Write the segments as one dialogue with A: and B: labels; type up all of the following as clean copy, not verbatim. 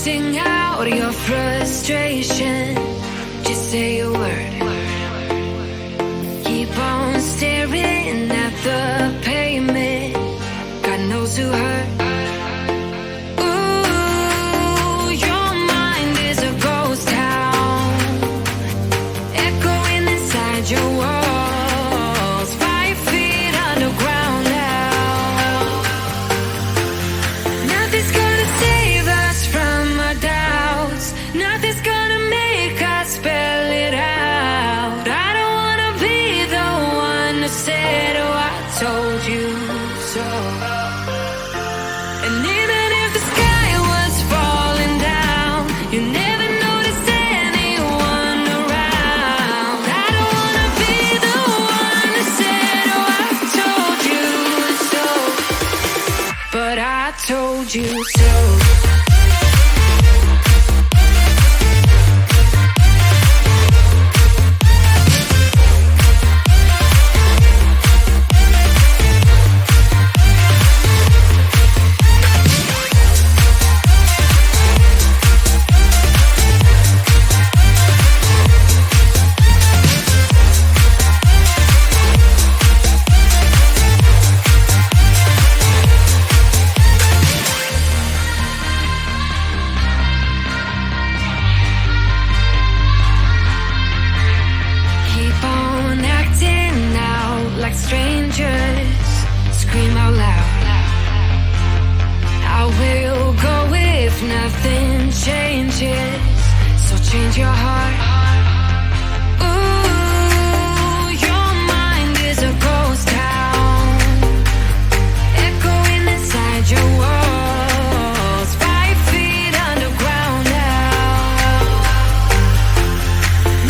A: Sing out your frustration. Just say a word. Keep on staring at the pavement. God knows who hurt. Ooh, your mind is a ghost town, echoing inside your walls. 5 feet underground now. Nothing's gonna save us from our doubts. Nothing's gonna make us spell it out. I don't wanna be the one who said, oh, I told you so. And even if the sky was falling down, you never noticed anyone around. I don't wanna be the one who said, oh, I told you so. But I told you so. Keep on acting out like strangers. Scream out loud. I will go if nothing changes. So change your heart. Ooh, your mind is a ghost town, echoing inside your walls. 5 feet underground now.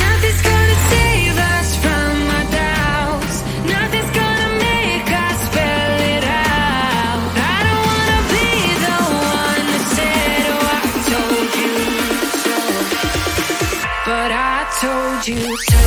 A: Nothing's gonna save us from our doubts. Nothing's gonna make us spell it out. I don't wanna be the one who said, oh, I told you so. But I told you so.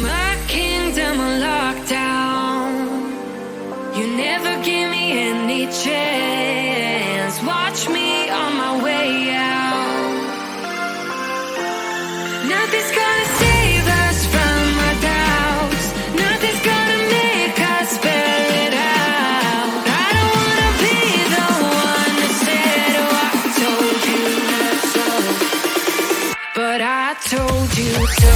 A: My kingdom on lockdown. You never give me any chance. Watch me on my way out. Nothing's gonna save us from our doubts. Nothing's gonna make us spell it out. I don't wanna be the one who said, oh, I told you so. But I told you so.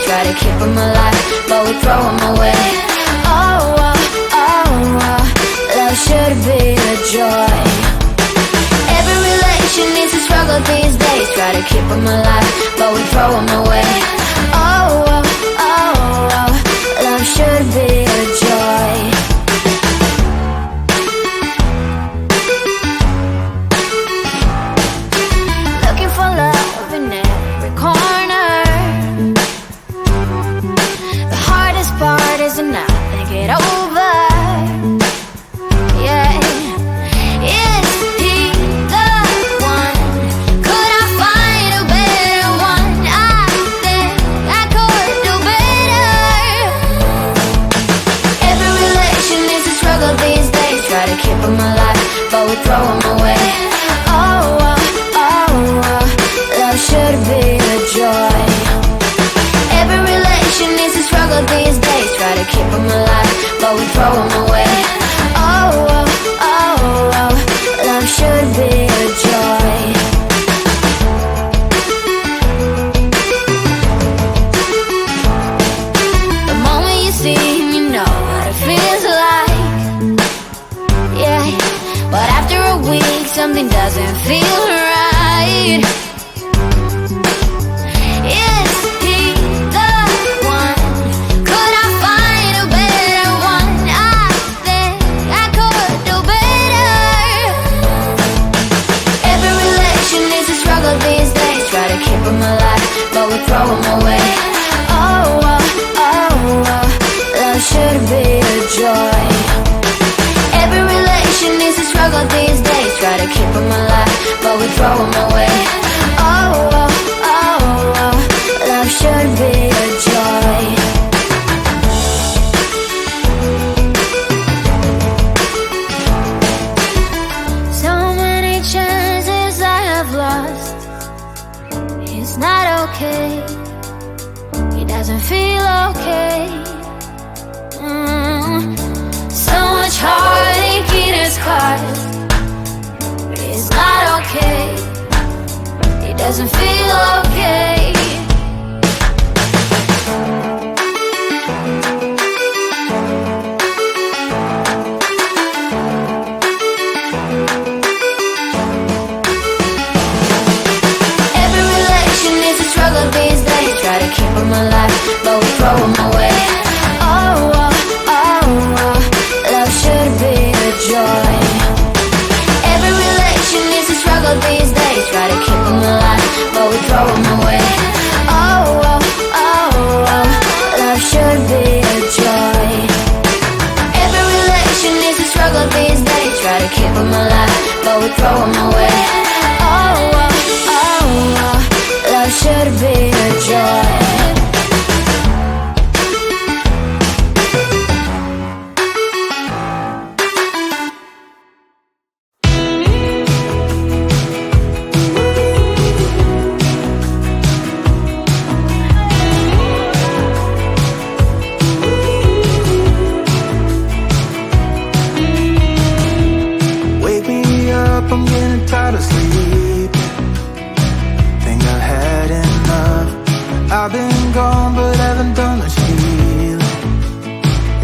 A: try to keep them alive, but we throw them away. Oh, oh, oh, oh, love should be a joy. Every relation needs a struggle these days, try to keep them alive, but we throw them away. Oh, oh, oh, oh, love should be a joy. Looking for love in every corner. The hardest part is to not think it over. Yeah, is he the one? Could I find a better one? I think I could do better. Every relation needs a struggle these days, try to keep them alive, but we throw them away. Oh, oh, oh, oh, love should be a joy. Every relation needs a struggle these days, try to keep them alive, but we throw them away. Oh, oh, oh, oh, love should be a joy. The moment you see him, you know what it feels like. Yeah, but after a week, something doesn't feel right. Is he the one? Could I find a better one? I think I could do better. Every relation needs a struggle these days, try to keep them alive, but we throw them away. Oh, oh, oh, oh, love should be a joy. Every relation needs a struggle these days, try to keep them alive, but we throw them away. Oh, oh, oh, oh, love should be a joy. So many chances I have lost. It's not okay. He doesn't feel okay. So much heartache in his heart. It's not okay. He doesn't feel okay. Every relation needs a struggle these days, try to keep them alive, but we throw them away. Oh, oh, oh, oh, love should be a joy. Every relation needs a struggle these days, try to keep them alive, but we throw them away. Oh, oh, oh, oh, love should be a joy. Every relation needs a struggle these days, try to keep them alive, but we throw them away. Oh, oh, oh, oh, love should be a joy.
B: Wake me up, I'm getting tired of sleep. Think I've had enough. I've been gone, but haven't done much healing.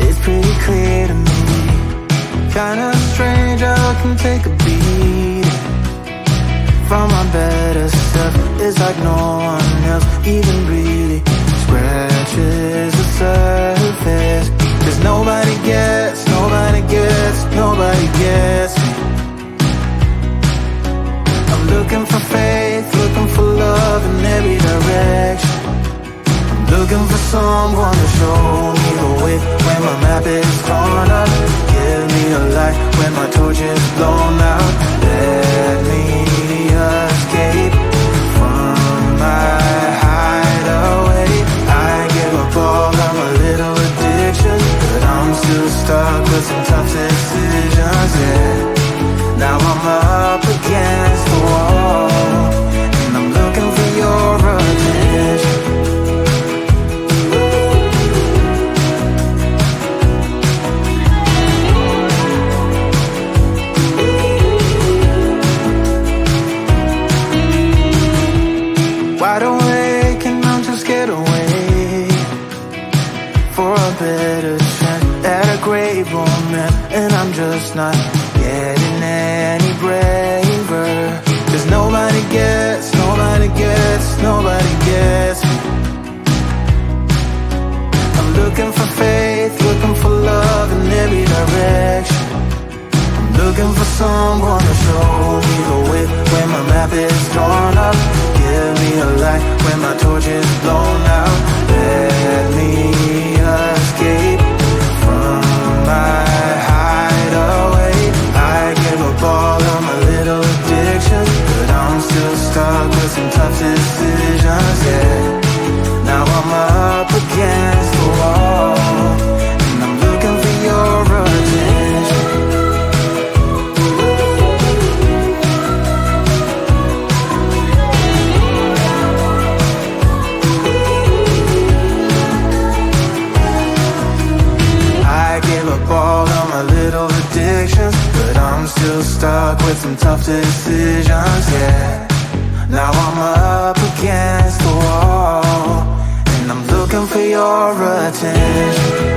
B: It's pretty clear to me. Kinda strange how I can take a beat from my better self. It's like no one else even really scratches the surface. 'Cause nobody gets, nobody gets, nobody gets me. I'm looking for faith, looking for love in every direction. I'm looking for someone to show me the way when my map is torn up. Give me a light when my torch is blown out. Let me escape from my hideaway. I give up all of my little addictions, but I'm still stuck with some tough decisions, yeah. Now I'm up against the wall, and I'm looking for your attention. for a better chance at a great romance, and I'm just not getting any braver. 'Cause nobody gets me. I'm looking for faith, looking for love in every direction. I'm looking for someone to show me the way when my map is drawn up. Give me a light when my torch is blown out. Let me escape from my hideaway. I give up all of my little addictions, but I'm still stuck with some tough decisions, yeah. Now I'm up against the wall, and I'm looking for your attention. I give up all of my little addictions, but I'm still stuck with some tough decisions, yeah. Now I'm up against the wall, and I'm looking for your attention.